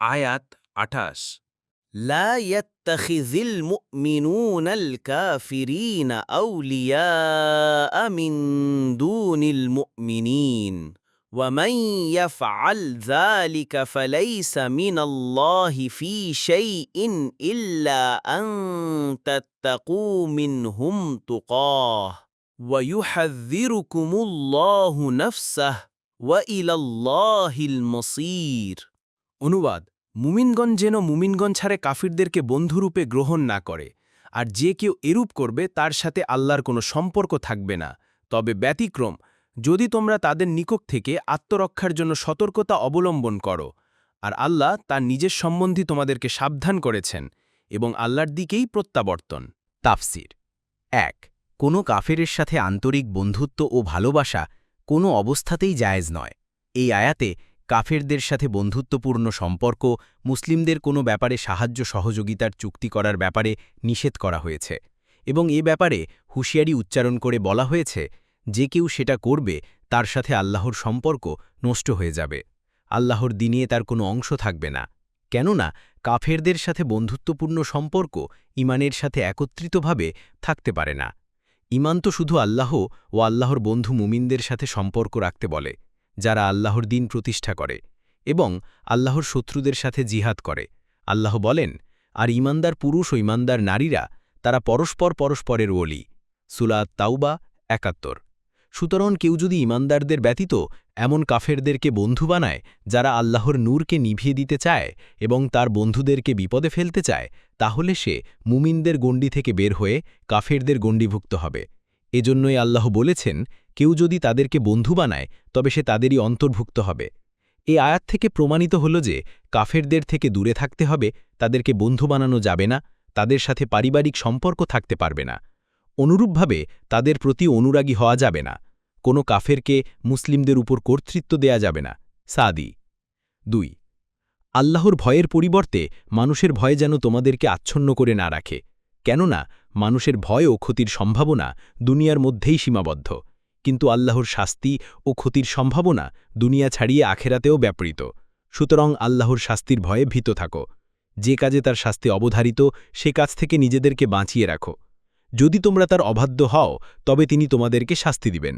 আয়াত ২৮। لا يتخذ المؤمنون الكافرين أولياء من دون المؤمنين ومن يفعل ذلك فليس من الله في شيء إلا أن تتقوا منهم تقاه ويحذركم الله نفسه وإلى الله المصير। অনুবাদ: মুমিনগণ যেন মুমিনগণ ছাড়ে কাফিরদেরকে বন্ধুরূপে গ্রহণ না করে, আর যে কেউ এরূপ করবে তার সাথে আল্লাহর কোনো সম্পর্ক থাকবে না। তবে ব্যতিক্রম, যদি তোমরা তাদের নিকট থেকে আত্মরক্ষার জন্য সতর্কতা অবলম্বন করো, আর আল্লাহ তার নিজের সম্বন্ধী তোমাদেরকে সাবধান করেছেন, এবং আল্লাহর দিকেই প্রত্যাবর্তন। তাফসির ১। কোনো কাফেরের সাথে আন্তরিক বন্ধুত্ব ও ভালোবাসা কোনো অবস্থাতেই জায়েজ নয়। এই আয়াতে কাফেরদের সাথে বন্ধুত্বপূর্ণ সম্পর্ক, মুসলিমদের কোনো ব্যাপারে সাহায্য সহযোগিতার চুক্তি করার ব্যাপারে নিষেধ করা হয়েছে, এবং এ ব্যাপারে হুঁশিয়ারি উচ্চারণ করে বলা হয়েছে যে কেউ সেটা করবে তার সাথে আল্লাহর সম্পর্ক নষ্ট হয়ে যাবে, আল্লাহর দিনে তার কোনো অংশ থাকবে না। কেননা কাফেরদের সাথে বন্ধুত্বপূর্ণ সম্পর্ক ঈমানের সাথে একত্রিতভাবে থাকতে পারে না। ঈমান তো শুধু আল্লাহ ও আল্লাহর বন্ধু মুমিনদের সাথে সম্পর্ক রাখতে বলে, যারা আল্লাহর দ্বীন প্রতিষ্ঠা করে এবং আল্লাহর শত্রুদের সাথে জিহাদ করে। আল্লাহ বলেন, আর ঈমানদার পুরুষ ও ঈমানদার নারীরা তারা পরস্পরের ওলি। সূরা তাওবা ৭১। সুতরাং কেউ যদি ঈমানদারদের ব্যতীত এমন কাফেরদেরকে বন্ধু বানায় যারা আল্লাহর নূরকে নিভিয়ে দিতে চায় এবং তার বন্ধুদেরকে বিপদে ফেলতে চায়, তাহলে সে মুমিনদের গণ্ডি থেকে বের হয়ে কাফেরদের গণ্ডীভুক্ত হবে। এজন্যই আল্লাহ বলেছেন, কেউ যদি তাদেরকে বন্ধু বানায় তবে সে তাদেরই অন্তর্ভুক্ত হবে। এই আয়াত থেকে প্রমাণিত হল যে কাফেরদের থেকে দূরে থাকতে হবে, তাদেরকে বন্ধু বানানো যাবে না, তাদের সাথে পারিবারিক সম্পর্ক থাকতে পারবে না। অনুরূপভাবে তাদের প্রতি অনুরাগী হওয়া যাবে না। কোনো কাফেরকে মুসলিমদের উপর কর্তৃত্ব দেয়া যাবে না। সাদি ২। আল্লাহর ভয়ের পরিবর্তে মানুষের ভয় যেন তোমাদেরকে আচ্ছন্ন করে না রাখে, কেননা মানুষের ভয় ও ক্ষতির সম্ভাবনা দুনিয়ার মধ্যেই সীমাবদ্ধ, কিন্তু আল্লাহর শাস্তি ও ক্ষতির সম্ভাবনা দুনিয়া ছাড়িয়ে আখেরাতেও ব্যাপৃত। সুতরাং আল্লাহর শাস্তির ভয়ে ভীত থাকো। যে কাজে তার শাস্তি অবধারিত সে কাজ থেকে নিজেদেরকে বাঁচিয়ে রাখো। যদি তোমরা তার অবাধ্য হও তবে তিনি তোমাদেরকে শাস্তি দিবেন।